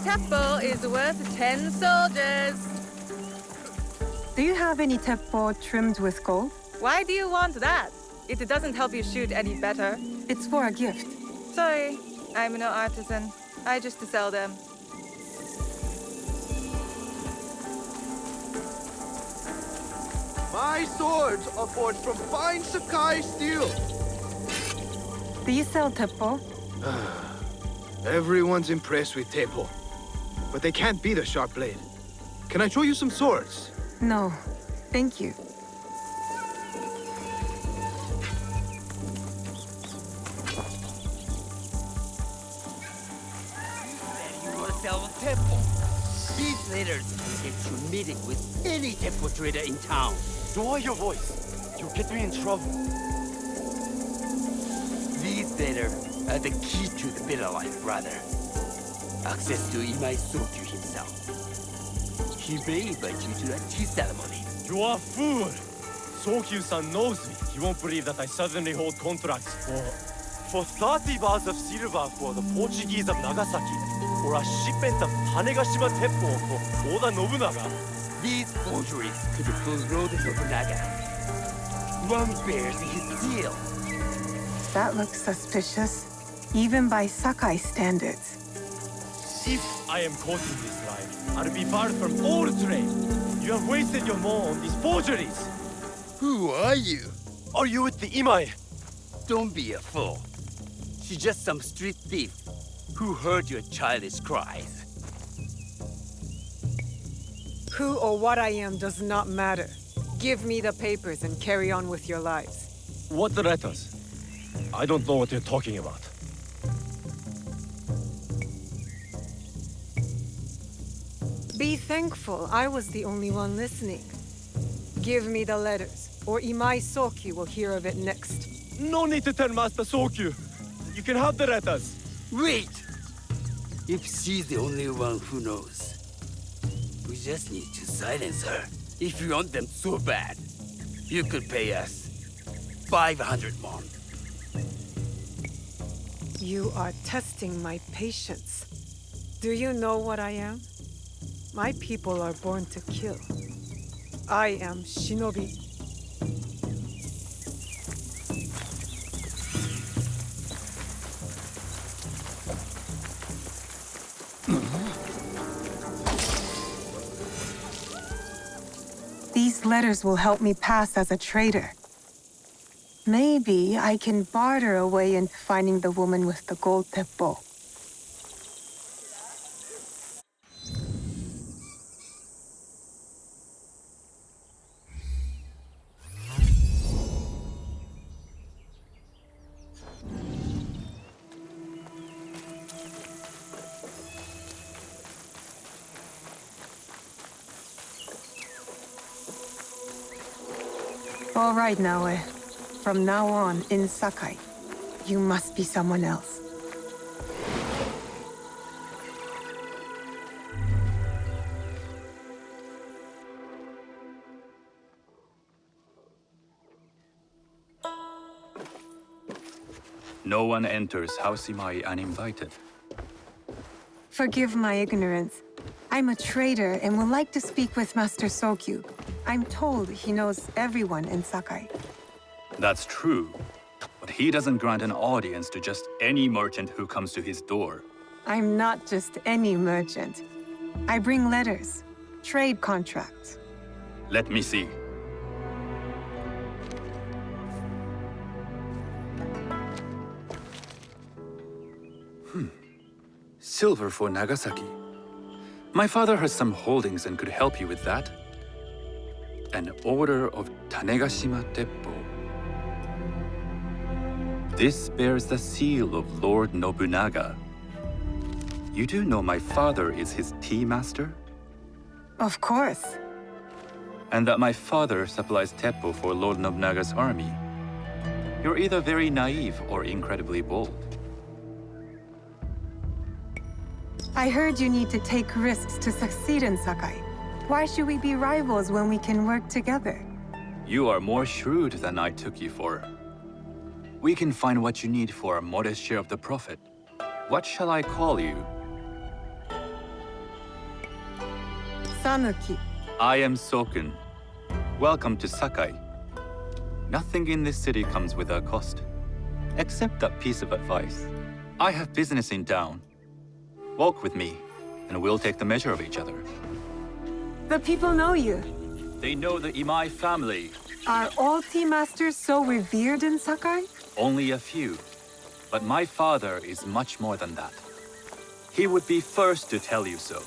teppo is worth 10 soldiers. Do you have any teppo trimmed with gold? Why do you want that? It doesn't help you shoot any better. It's for a gift. Sorry, I'm no artisan. I just sell them. My swords are forged from fine Sakai steel. Do you sell teppo? Everyone's impressed with Teppo, but they can't beat a sharp blade. Can I show you some swords? No, thank you. You want to sell Teppo? These letters will get you meeting with any Teppo trader in town. Lower your voice. You'll get me in trouble. These letters are the key to the better life, brother. Access to Imai Sokyu himself. He may invite you to a tea ceremony. You are a fool! Sokyu-san knows me. He won't believe that I suddenly hold contracts for 30 bars of silver for the Portuguese of Nagasaki, or a shipment of Tanegashima Teppo for Oda Nobunaga. These forgeries could fool Lord Nobunaga. One bears his seal. That looks suspicious, even by Sakai standards. If I am caught in this lie, I'll be barred from all trade. You have wasted your mo on these forgeries. Who are you? Are you with the Imai? Don't be a fool. She's just some street thief who heard your childish cries. Who or what I am does not matter. Give me the papers and carry on with your lives. What letters? I don't know what you're talking about. Be thankful I was the only one listening. Give me the letters, or Imai Sokyu will hear of it next. No need to tell Master Sokyu. You can have the letters. Wait! If she's the only one who knows, we just need to silence her. If you want them so bad, you could pay us 500 won. You are testing my patience. Do you know what I am? My people are born to kill. I am shinobi. These letters will help me pass as a trader. Maybe I can barter a way into finding the woman with the gold teppo. All right, Naoe. From now on, in Sakai, you must be someone else. No one enters House Imai uninvited. Forgive my ignorance. I'm a trader and would like to speak with Master Sokyu. I'm told he knows everyone in Sakai. That's true, but he doesn't grant an audience to just any merchant who comes to his door. I'm not just any merchant. I bring letters, trade contracts. Let me see. Silver for Nagasaki. My father has some holdings and could help you with that. An order of Tanegashima Teppo. This bears the seal of Lord Nobunaga. You do know my father is his tea master? Of course. And that my father supplies Teppo for Lord Nobunaga's army. You're either very naive or incredibly bold. I heard you need to take risks to succeed in Sakai. Why should we be rivals when we can work together? You are more shrewd than I took you for. We can find what you need for a modest share of the profit. What shall I call you? Sanuki. I am Sokun. Welcome to Sakai. Nothing in this city comes without cost. Except that piece of advice. I have business in town. Walk with me, and we'll take the measure of each other. The people know you. They know the Imai family. Are all tea masters so revered in Sakai? Only a few. But my father is much more than that. He would be first to tell you so.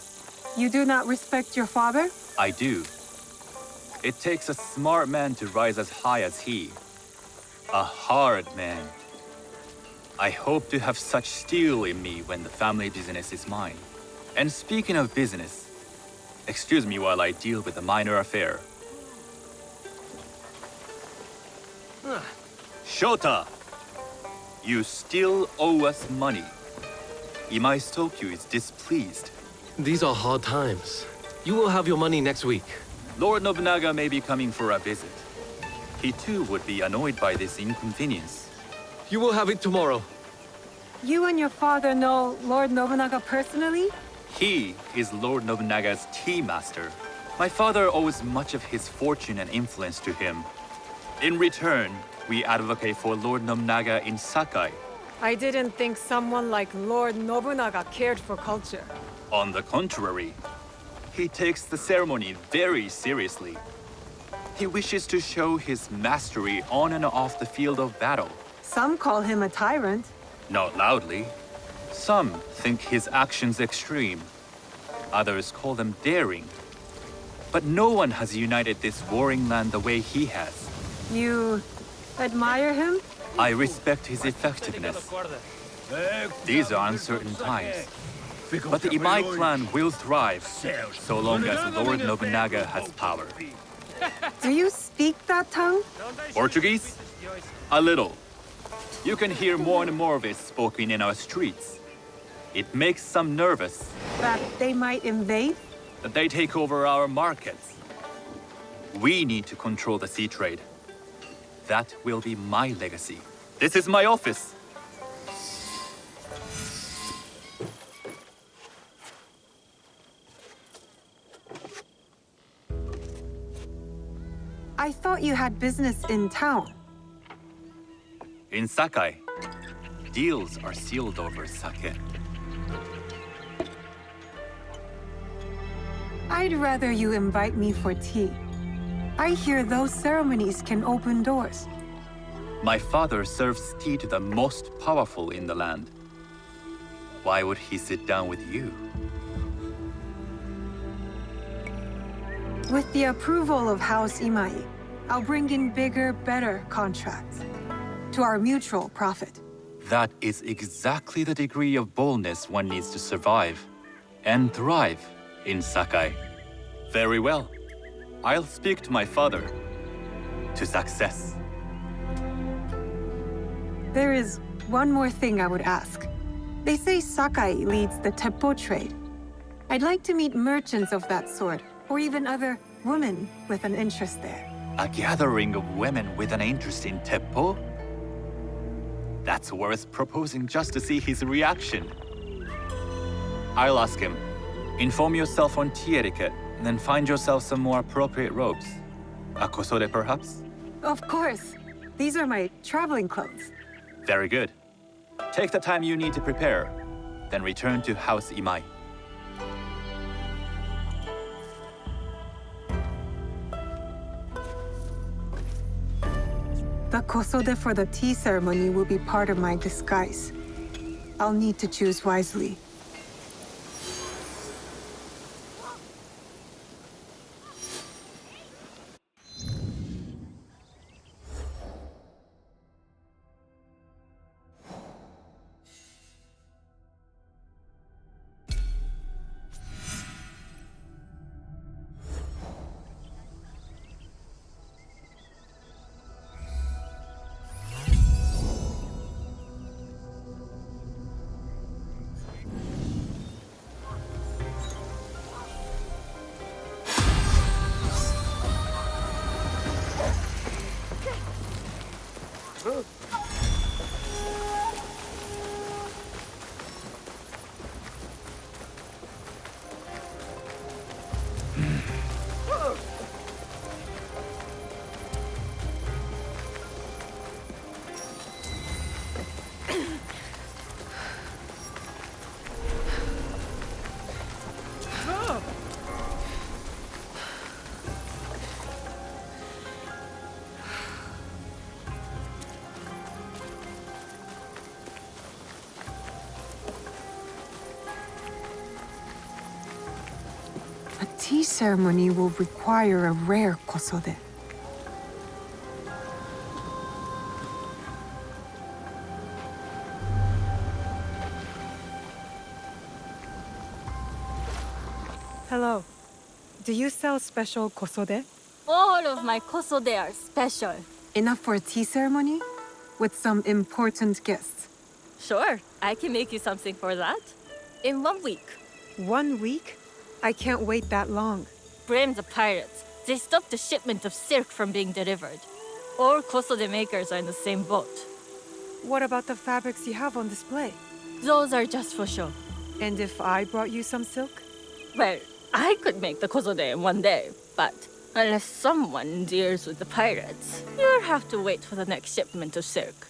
You do not respect your father? I do. It takes a smart man to rise as high as he. A hard man. I hope to have such steel in me when the family business is mine. And speaking of business, excuse me while I deal with a minor affair. Shota! You still owe us money. Imai Sokyu is displeased. These are hard times. You will have your money next week. Lord Nobunaga may be coming for a visit. He too would be annoyed by this inconvenience. You will have it tomorrow. You and your father know Lord Nobunaga personally? He is Lord Nobunaga's tea master. My father owes much of his fortune and influence to him. In return, we advocate for Lord Nobunaga in Sakai. I didn't think someone like Lord Nobunaga cared for culture. On the contrary, he takes the ceremony very seriously. He wishes to show his mastery on and off the field of battle. Some call him a tyrant. Not loudly. Some think his actions extreme. Others call them daring. But no one has united this warring land the way he has. You admire him? I respect his effectiveness. These are uncertain times. But the Imai clan will thrive, so long as Lord Nobunaga has power. Do you speak that tongue? Portuguese? A little. You can hear more and more of it spoken in our streets. It makes some nervous That they might invade? that they take over our markets. We need to control the sea trade. That will be my legacy. This is my office. I thought you had business in town. In Sakai, deals are sealed over sake. I'd rather you invite me for tea. I hear those ceremonies can open doors. My father serves tea to the most powerful in the land. Why would he sit down with you? With the approval of House Imai, I'll bring in bigger, better contracts. To our mutual profit. That is exactly the degree of boldness one needs to survive and thrive in Sakai. Very well. I'll speak to my father. To success. There is one more thing I would ask. They say Sakai leads the teppo trade. I'd like to meet merchants of that sort, or even other women with an interest there. A gathering of women with an interest in teppo? That's worth proposing just to see his reaction. I'll ask him. Inform yourself on tea etiquette, and then find yourself some more appropriate robes. A kosode, perhaps? Of course. These are my traveling clothes. Very good. Take the time you need to prepare, then return to House Imai. The kosode for the tea ceremony will be part of my disguise. I'll need to choose wisely. A tea ceremony will require a rare kosode. Hello. Do you sell special kosode? All of my kosode are special. Enough for a tea ceremony? With some important guests. Sure, I can make you something for that. In 1 week. 1 week? I can't wait that long. Blame the pirates. They stopped the shipment of silk from being delivered. All kosode makers are in the same boat. What about the fabrics you have on display? Those are just for show. And if I brought you some silk? Well, I could make the kosode in 1 day, but unless someone deals with the pirates, you'll have to wait for the next shipment of silk.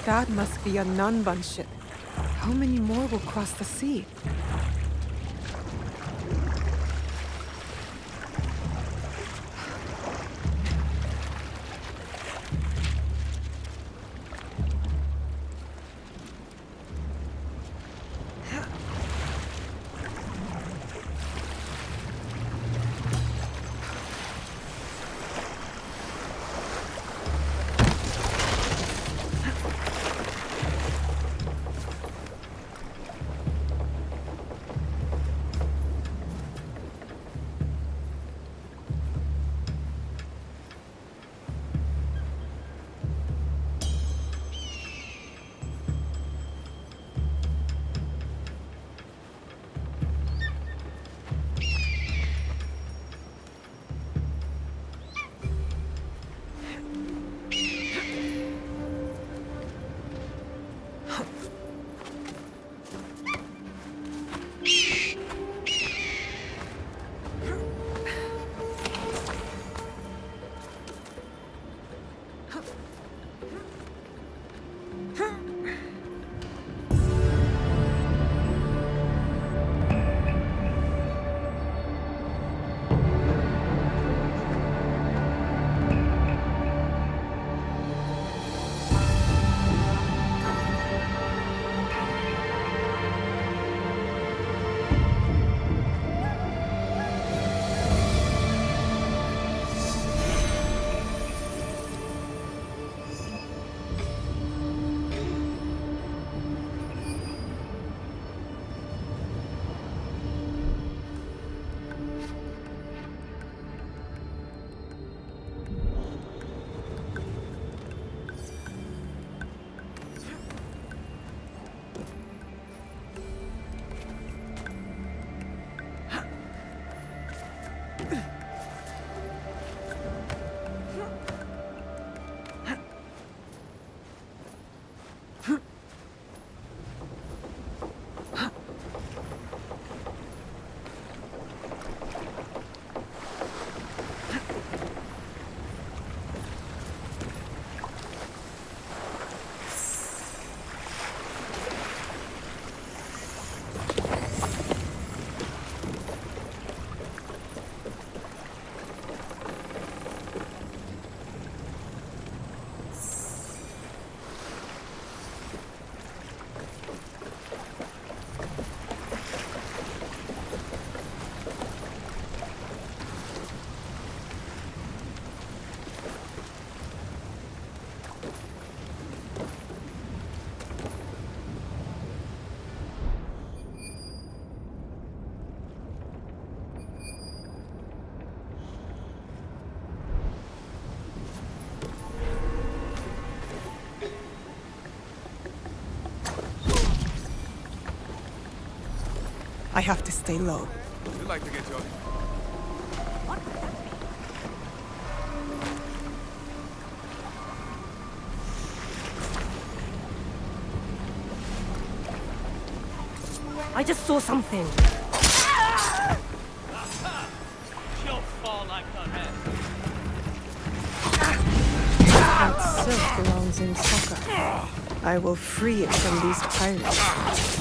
That must be a Nanban ship. How many more will cross the sea? I have to stay low. We'd like to get you. I just saw something. You'll fall like a man. That silk belongs in Saka. I will free it from these pirates.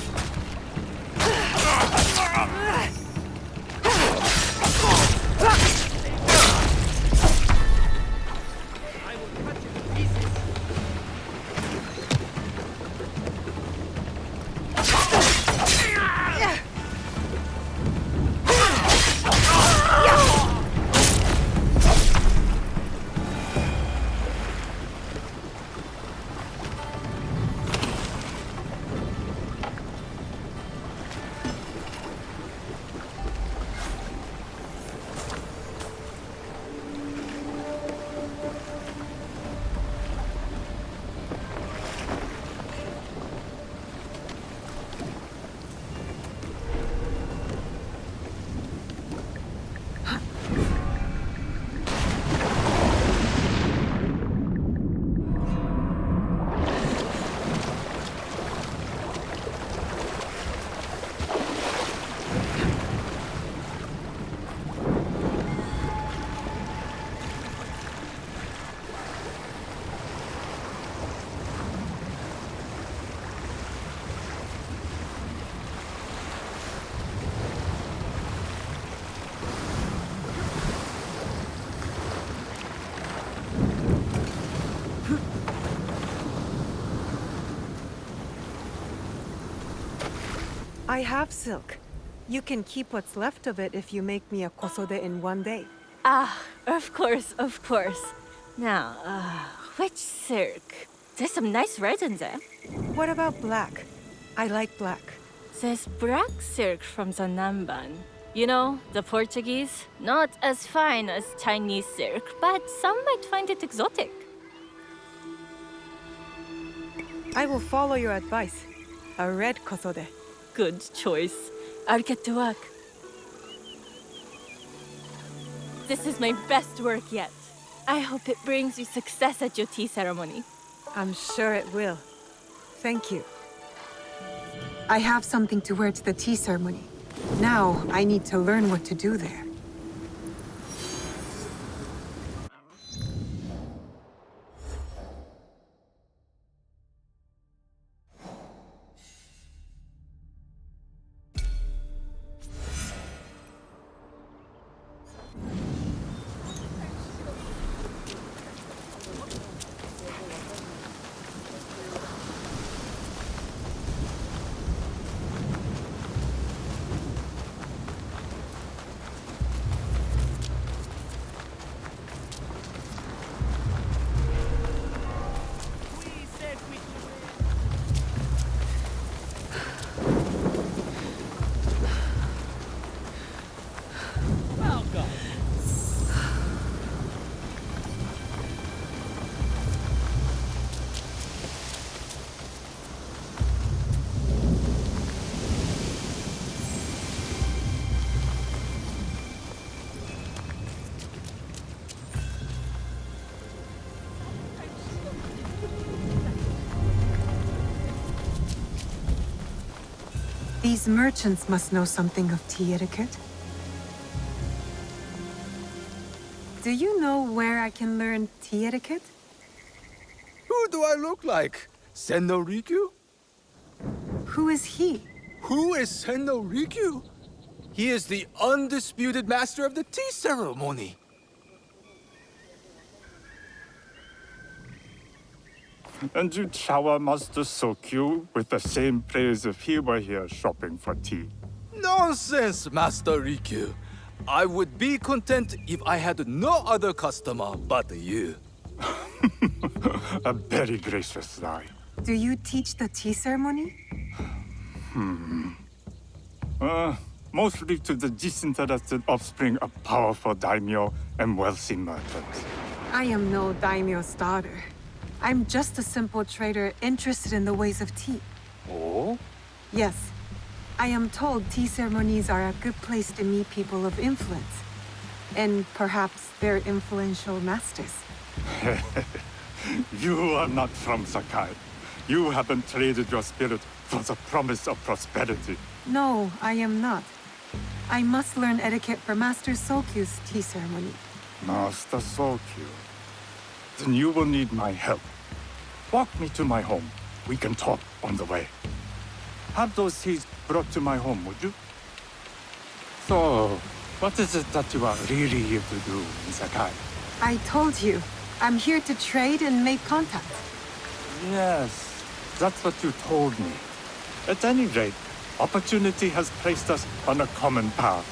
I have silk. You can keep what's left of it if you make me a kosode in one day. Ah, of course, of course. Now, which silk? There's some nice writings there. What about black? I like black. There's black silk from the Namban. You know, the Portuguese. Not as fine as Chinese silk, but some might find it exotic. I will follow your advice. A red kosode. Good choice. I'll get to work. This is my best work yet. I hope it brings you success at your tea ceremony. I'm sure it will. Thank you. I have something to wear to the tea ceremony. Now, I need to learn what to do there. These merchants must know something of tea etiquette. Do you know where I can learn tea etiquette? Who do I look like? Senno Rikyu? Who is he? Who is Senno Rikyu? He is the undisputed master of the tea ceremony. And you shower Master Sokyu with the same praise if he were here shopping for tea. Nonsense, Master Rikyu. I would be content if I had no other customer but you. A very gracious lie. Do you teach the tea ceremony? Mostly to the disinterested offspring of powerful daimyo and wealthy merchants. I am no daimyo's daughter. I'm just a simple trader interested in the ways of tea. Oh? Yes, I am told tea ceremonies are a good place to meet people of influence. And perhaps their influential masters. You are not from Sakai. You haven't traded your spirit for the promise of prosperity. No, I am not. I must learn etiquette for Master Soku's tea ceremony. Master Sokyu. Then you will need my help. Walk me to my home. We can talk on the way. Have those teas brought to my home, would you? So, what is it that you are really here to do in Sakai? I told you, I'm here to trade and make contact. Yes, that's what you told me. At any rate, opportunity has placed us on a common path.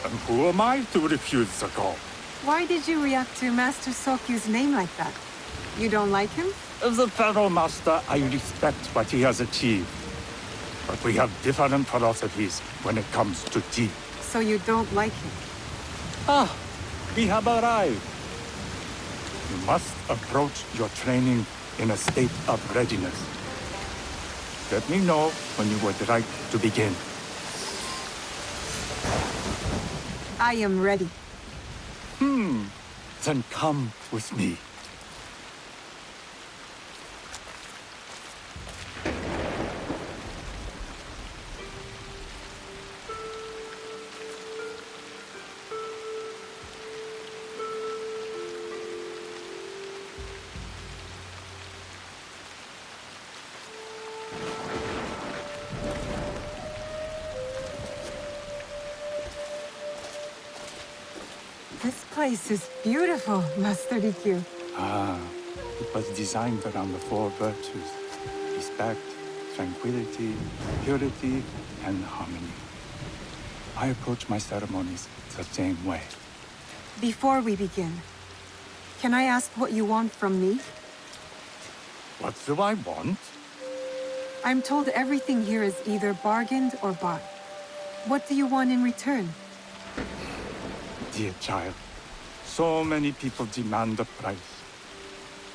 And who am I to refuse the call? Why did you react to Master Soku's name like that? You don't like him? As a Pharaoh Master, I respect what he has achieved. But we have different philosophies when it comes to tea. So you don't like him? Ah, we have arrived. You must approach your training in a state of readiness. Let me know when you would like to begin. I am ready. Then come with me. This place is beautiful, Master Rikyu. Ah, it was designed around the four virtues: respect, tranquility, purity, and harmony. I approach my ceremonies the same way. Before we begin, can I ask what you want from me? What do I want? I'm told everything here is either bargained or bought. What do you want in return? Dear child, so many people demand a price.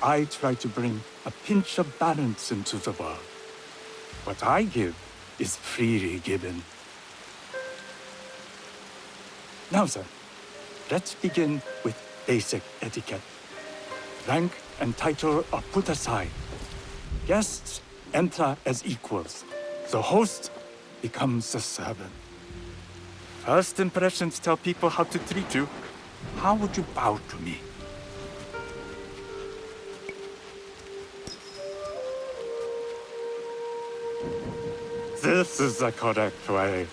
I try to bring a pinch of balance into the world. What I give is freely given. Now then, let's begin with basic etiquette. Rank and title are put aside. Guests enter as equals. The host becomes the servant. First impressions tell people how to treat you. How would you bow to me? This is the correct way.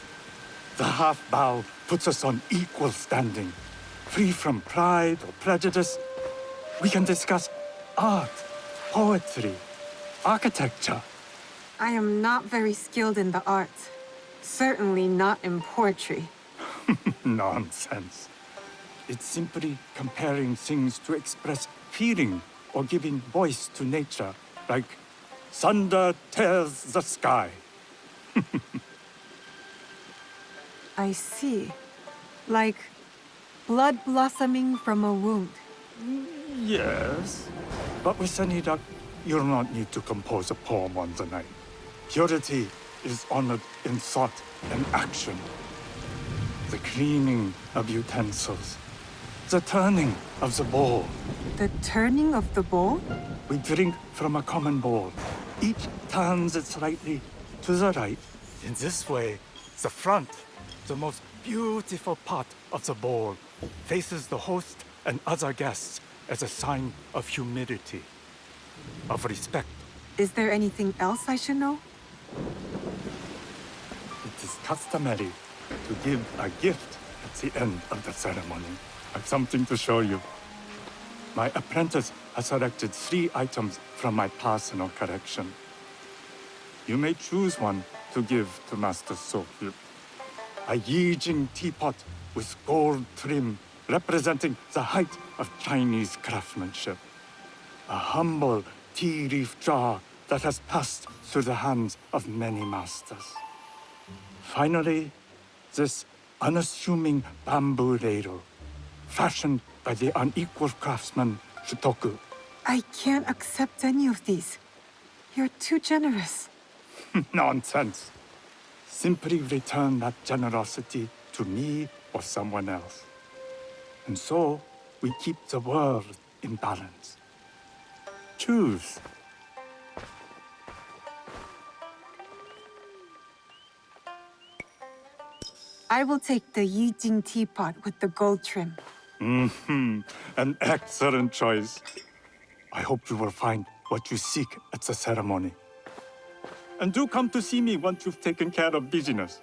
The half bow puts us on equal standing. Free from pride or prejudice, we can discuss art, poetry, architecture. I am not very skilled in the arts. Certainly not in poetry. Nonsense. It's simply comparing things to express feeling or giving voice to nature, like thunder tears the sky. I see. Like blood blossoming from a wound. Yes. But with Senida, you'll not need to compose a poem on the night. Purity is honored in thought and action. The cleaning of utensils. The turning of the bowl. The turning of the bowl? We drink from a common bowl. Each turns it slightly to the right. In this way, the front, the most beautiful part of the bowl, faces the host and other guests as a sign of humility, of respect. Is there anything else I should know? It is customary to give a gift at the end of the ceremony. I've something to show you. My apprentice has selected 3 items from my personal collection. You may choose one to give to Master Sokyu. A Yijing teapot with gold trim representing the height of Chinese craftsmanship. A humble tea leaf jar that has passed through the hands of many masters. Finally, this unassuming bamboo ladle, fashioned by the unequal craftsman Shutoku. I can't accept any of these. You're too generous. Nonsense. simply return that generosity to me or someone else. And so, we keep the world in balance. Choose. I will take the Yijing teapot with the gold trim. An excellent choice. I hope you will find what you seek at the ceremony. And do come to see me once you've taken care of business.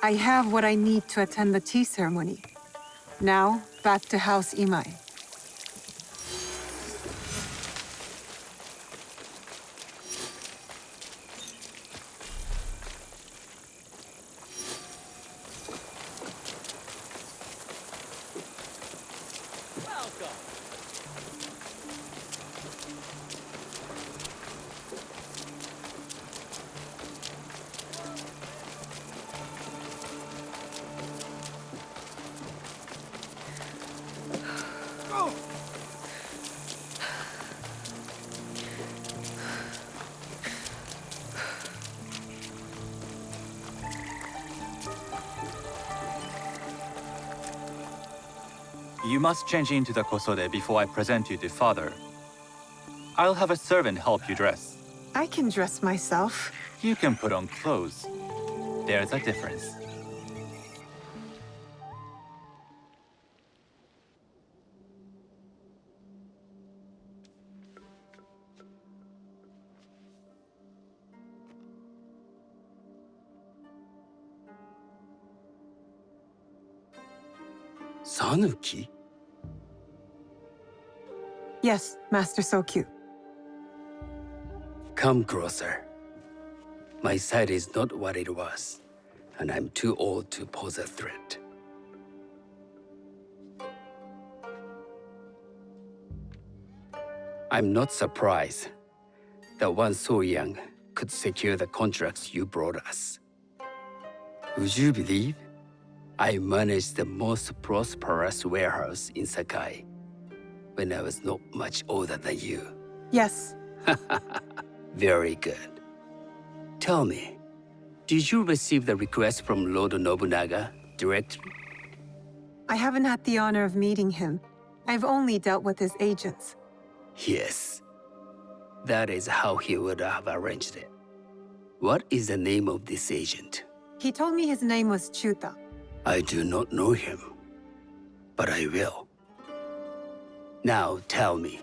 I have what I need to attend the tea ceremony. Now, back to House Imai. You must change into the kosode before I present you to father. I'll have a servant help you dress. I can dress myself. You can put on clothes. There's a difference. Sanuki? Yes, Master Sokyu. Come closer. My sight is not what it was, and I'm too old to pose a threat. I'm not surprised that one so young could secure the contracts you brought us. Would you believe I managed the most prosperous warehouse in Saki when I was not much older than you? Yes. Very good. Tell me, did you receive the request from Lord Nobunaga directly? I haven't had the honor of meeting him. I've only dealt with his agents. Yes. That is how he would have arranged it. What is the name of this agent? He told me his name was Chuta. I do not know him, but I will. Now tell me,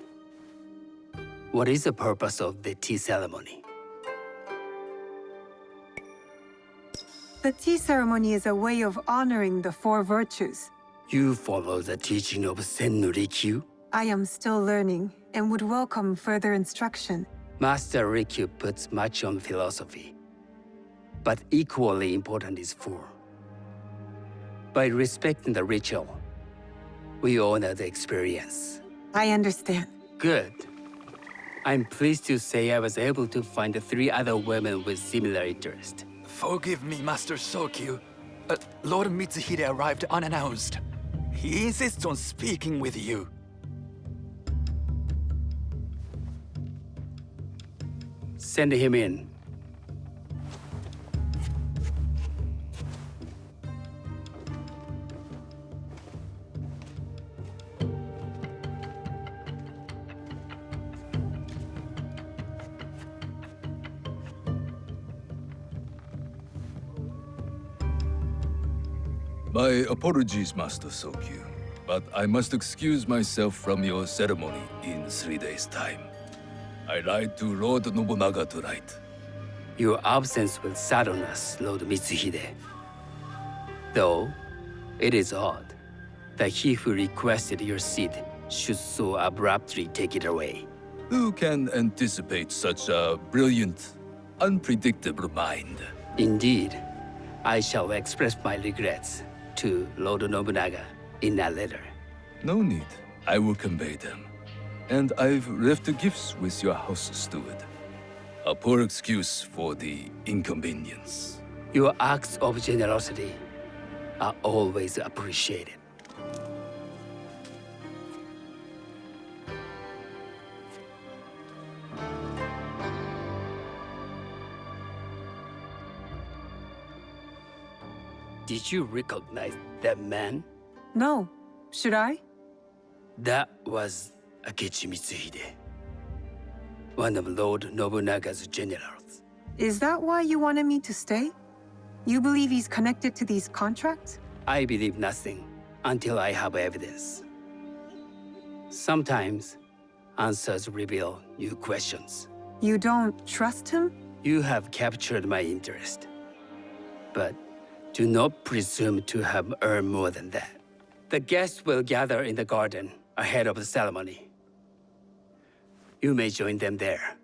what is the purpose of the tea ceremony? The tea ceremony is a way of honoring the four virtues. You follow the teaching of Sennu Rikyu? I am still learning and would welcome further instruction. Master Rikyu puts much on philosophy, but equally important is four. By respecting the ritual, we honor the experience. I understand. Good. I'm pleased to say I was able to find 3 other women with similar interest. Forgive me, Master Sokyu. Lord Mitsuhide arrived unannounced. He insists on speaking with you. Send him in. My apologies, Master Sokyu, but I must excuse myself from your ceremony in 3 days' time. I lied to Lord Nobunaga tonight. Your absence will sadden us, Lord Mitsuhide. Though, it is odd that he who requested your seat should so abruptly take it away. Who can anticipate such a brilliant, unpredictable mind? Indeed, I shall express my regrets to Lord Nobunaga in a letter. No need. I will convey them. And I've left the gifts with your house steward. A poor excuse for the inconvenience. Your acts of generosity are always appreciated. Did you recognize that man? No. Should I? That was Akechi Mitsuhide, one of Lord Nobunaga's generals. Is that why you wanted me to stay? You believe he's connected to these contracts? I believe nothing until I have evidence. Sometimes, answers reveal new questions. You don't trust him? You have captured my interest. But do not presume to have earned more than that. The guests will gather in the garden ahead of the ceremony. You may join them there.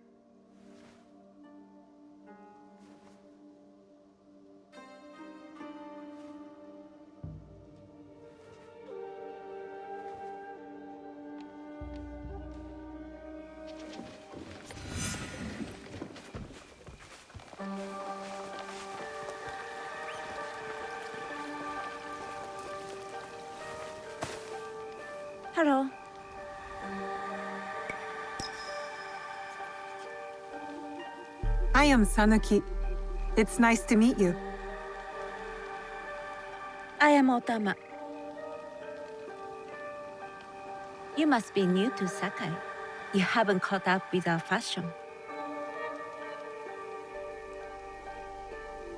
Hello. I am Sanuki. It's nice to meet you. I am Otama. You must be new to Sakai. You haven't caught up with our fashion.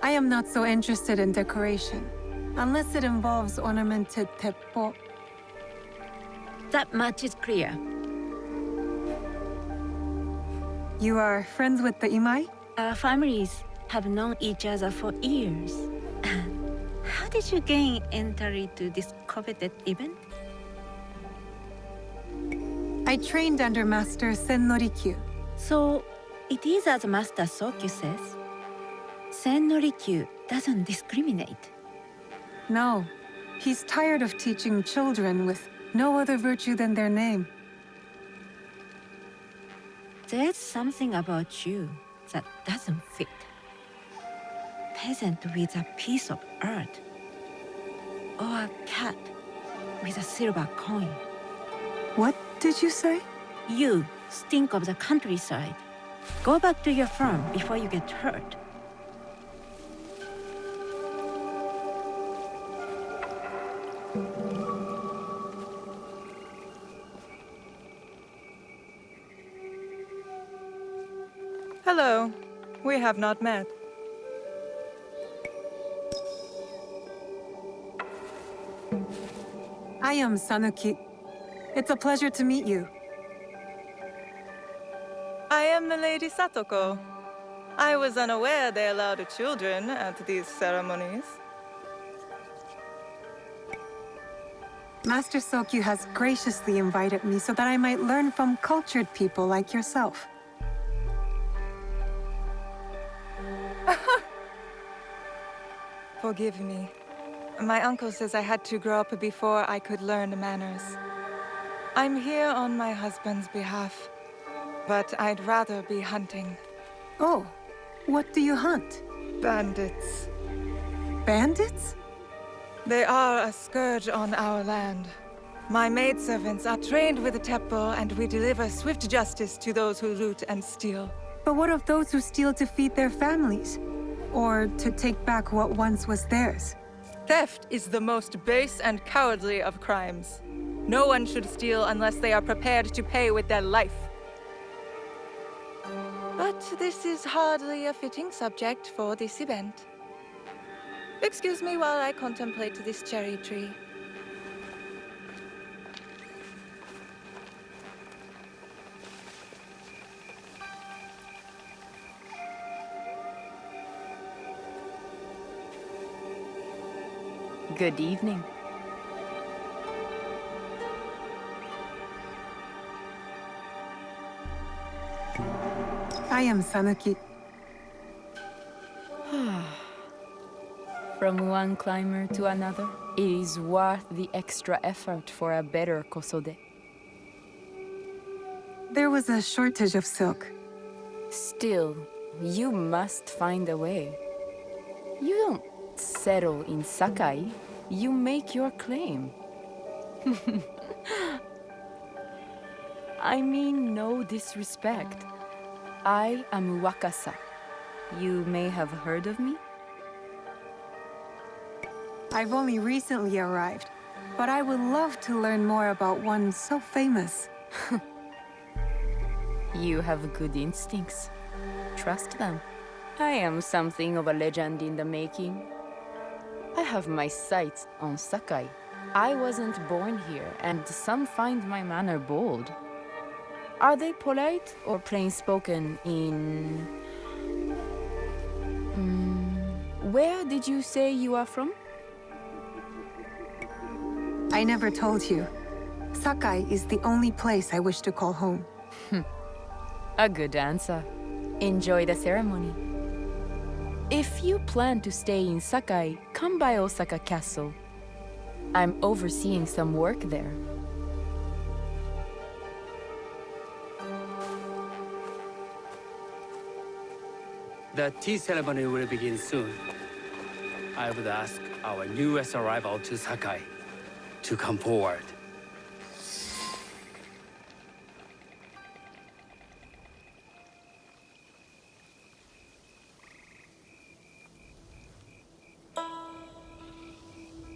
I am not so interested in decoration, unless it involves ornamented teppo. That much is clear. You are friends with the Imai? Our families have known each other for years. How did you gain entry to this coveted event? I trained under Master Sennorikyu. So, it is as Master Sokyu says. Sennorikyu doesn't discriminate. No, he's tired of teaching children with no other virtue than their name. There's something about you that doesn't fit. Peasant with a piece of earth. Or a cat with a silver coin. What did you say? You stink of the countryside. Go back to your farm before you get hurt. Hello. We have not met. I am Sanuki. It's a pleasure to meet you. I am the Lady Satoko. I was unaware they allowed children at these ceremonies. Master Sokyu has graciously invited me so that I might learn from cultured people like yourself. Forgive me. My uncle says I had to grow up before I could learn manners. I'm here on my husband's behalf, but I'd rather be hunting. Oh, what do you hunt? Bandits. Bandits? They are a scourge on our land. My maidservants are trained with the teppo, and we deliver swift justice to those who loot and steal. But what of those who steal to feed their families? Or to take back what once was theirs? Theft is the most base and cowardly of crimes. No one should steal unless they are prepared to pay with their life. But this is hardly a fitting subject for this event. Excuse me while I contemplate this cherry tree. Good evening. I am Sanuki. From one climber to another, it is worth the extra effort for a better kosode. There was a shortage of silk. Still, you must find a way. You don't settle in Sakai, you make your claim. I mean no disrespect. I am Wakasa. You may have heard of me? I've only recently arrived, but I would love to learn more about one so famous. You have good instincts. Trust them. I am something of a legend in the making. I have my sights on Sakai. I wasn't born here, and some find my manner bold. Are they polite or plain-spoken in... Where did you say you are from? I never told you. Sakai is the only place I wish to call home. A good answer. Enjoy the ceremony. If you plan to stay in Sakai, come by Osaka Castle. I'm overseeing some work there. The tea ceremony will begin soon. I would ask our newest arrival to Sakai to come forward.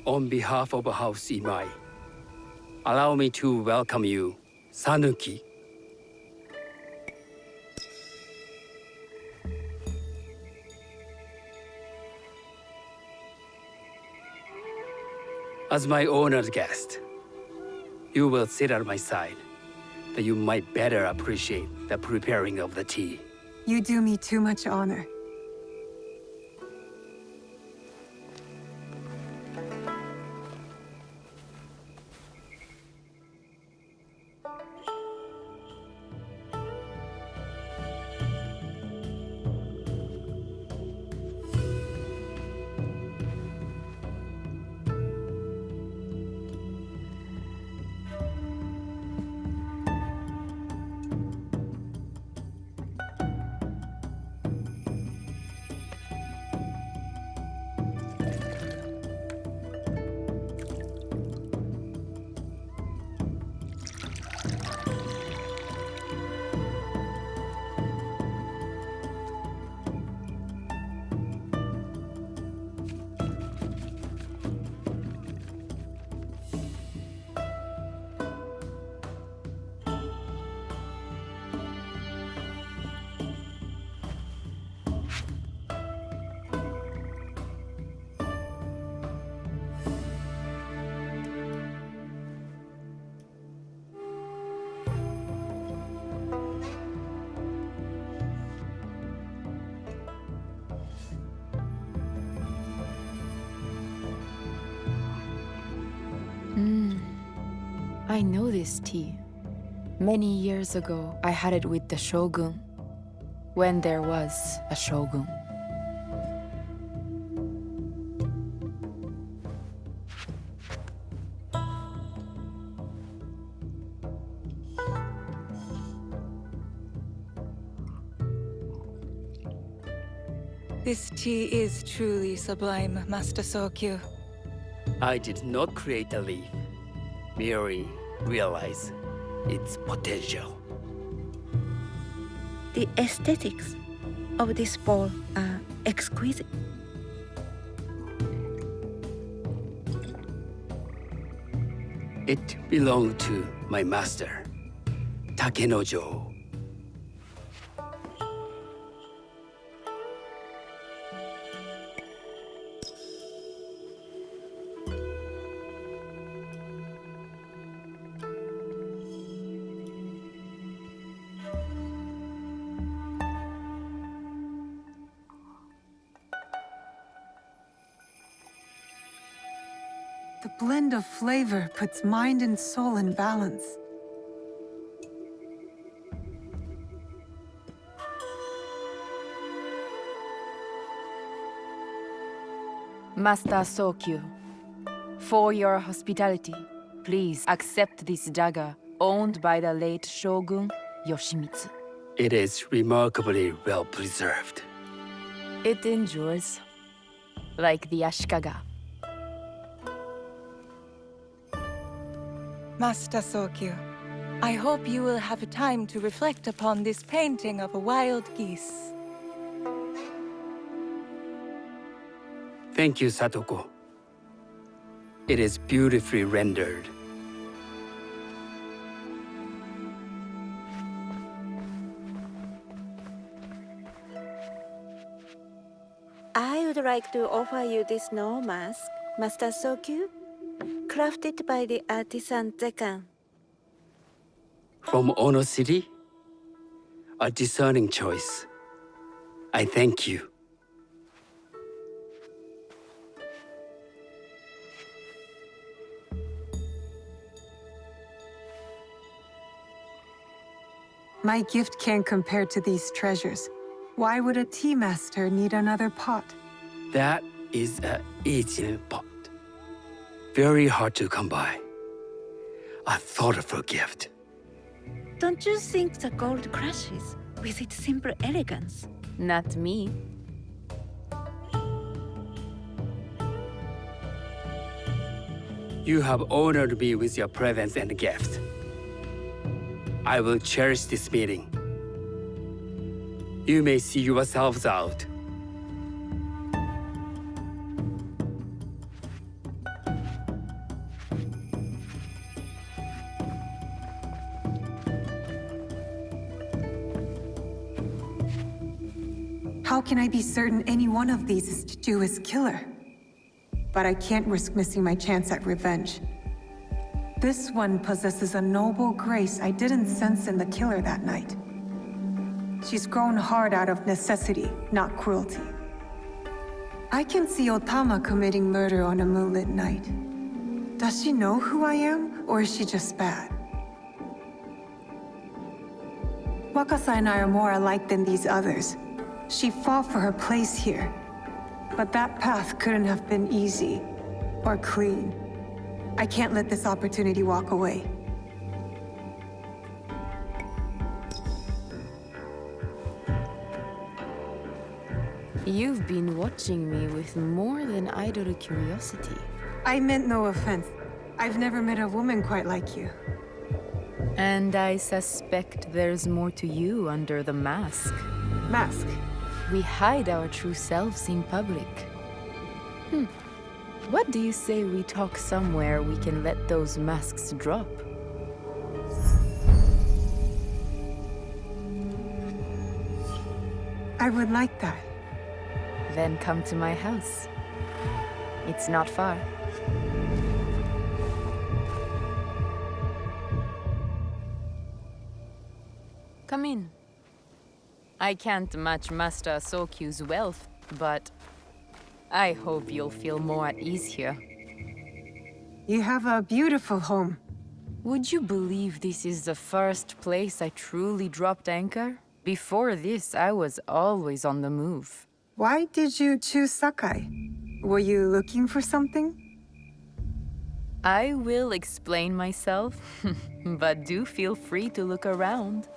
On behalf of House Imai, allow me to welcome you, Sanuki. As my honored guest, you will sit at my side, that you might better appreciate the preparing of the tea. You do me too much honor. I know this tea. Many years ago, I had it with the shogun, when there was a shogun. This tea is truly sublime, Master Sokyu. I did not create the leaf, merely realize its potential. The aesthetics of this bowl are exquisite. It belonged to my master, Takenojo. The blend of flavor puts mind and soul in balance. Master Sokyu, for your hospitality, please accept this dagger owned by the late Shogun Yoshimitsu. It is remarkably well preserved. It endures, like the Ashikaga. Master Sokyu, I hope you will have time to reflect upon this painting of a wild geese. Thank you, Satoko. It is beautifully rendered. I would like to offer you this snow mask, Master Sokyu, crafted by the artisan Zekan. From Ono City? A discerning choice. I thank you. My gift can't compare to these treasures. Why would a tea master need another pot? That is a Eijin pot. Very hard to come by. A thoughtful gift. Don't you think the gold crashes with its simple elegance? Not me. You have honored me with your presence and gift. I will cherish this meeting. You may see yourselves out. How can I be certain any one of these is Juju's killer? But I can't risk missing my chance at revenge. This one possesses a noble grace I didn't sense in the killer that night. She's grown hard out of necessity, not cruelty. I can see Otama committing murder on a moonlit night. Does she know who I am, or is she just bad? Wakasa and I are more alike than these others. She fought for her place here. But that path couldn't have been easy, or clean. I can't let this opportunity walk away. You've been watching me with more than idle curiosity. I meant no offense. I've never met a woman quite like you. And I suspect there's more to you under the mask. Mask? We hide our true selves in public. What do you say we talk somewhere we can let those masks drop? I would like that. Then come to my house. It's not far. Come in. I can't match Master Sokyu's wealth, but I hope you'll feel more at ease here. You have a beautiful home. Would you believe this is the first place I truly dropped anchor? Before this, I was always on the move. Why did you choose Sakai? Were you looking for something? I will explain myself, but do feel free to look around.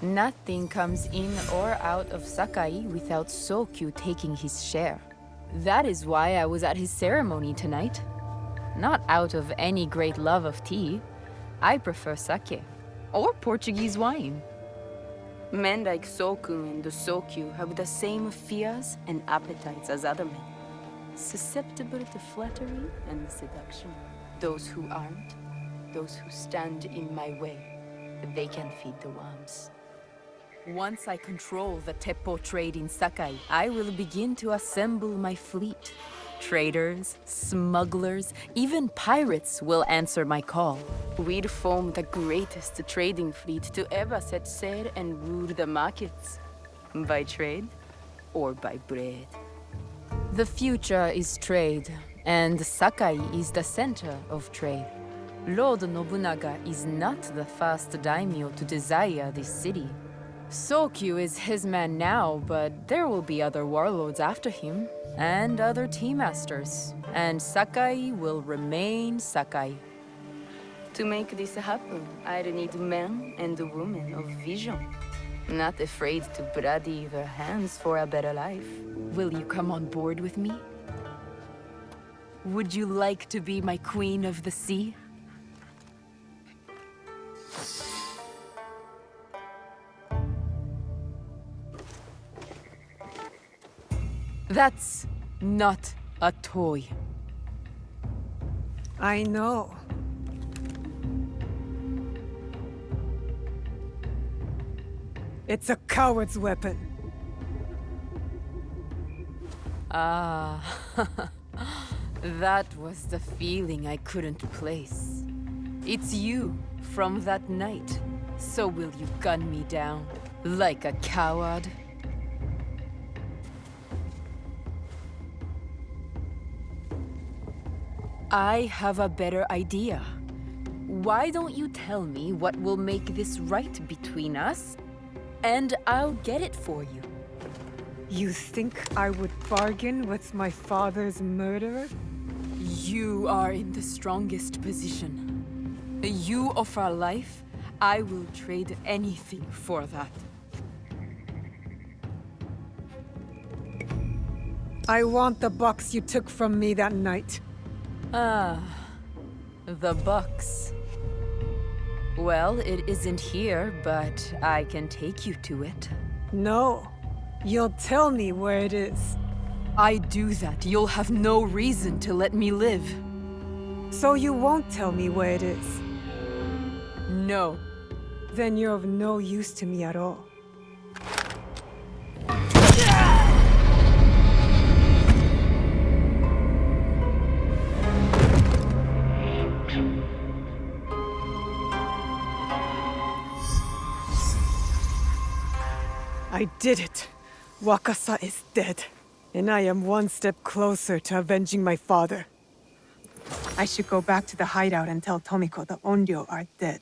Nothing comes in or out of Sakai without Sokyu taking his share. That is why I was at his ceremony tonight. Not out of any great love of tea. I prefer sake, or Portuguese wine. Men like Soku and the Sokyu have the same fears and appetites as other men. Susceptible to flattery and seduction. Those who aren't, those who stand in my way, they can feed the worms. Once I control the Teppo trade in Sakai, I will begin to assemble my fleet. Traders, smugglers, even pirates will answer my call. We'd form the greatest trading fleet to ever set sail and rule the markets. By trade or by bread. The future is trade, and Sakai is the center of trade. Lord Nobunaga is not the first daimyo to desire this city. Sokyu is his man now, but there will be other warlords after him, and other tea masters, and Sakai will remain Sakai. To make this happen, I'd need men and women of vision, not afraid to bloody their hands for a better life. Will you come on board with me? Would you like to be my queen of the sea? That's not a toy. I know. It's a coward's weapon. Ah, that was the feeling I couldn't place. It's you from that night. So will you gun me down like a coward? I have a better idea. Why don't you tell me what will make this right between us, and I'll get it for you. You think I would bargain with my father's murderer? You are in the strongest position. You offer life, I will trade anything for that. I want the box you took from me that night. Ah, the box. Well, it isn't here, but I can take you to it. No. You'll tell me where it is. I do that, you'll have no reason to let me live. So you won't tell me where it is? No. Then you're of no use to me at all. I did it. Wakasa is dead. And I am one step closer to avenging my father. I should go back to the hideout and tell Tomiko the Onryo are dead.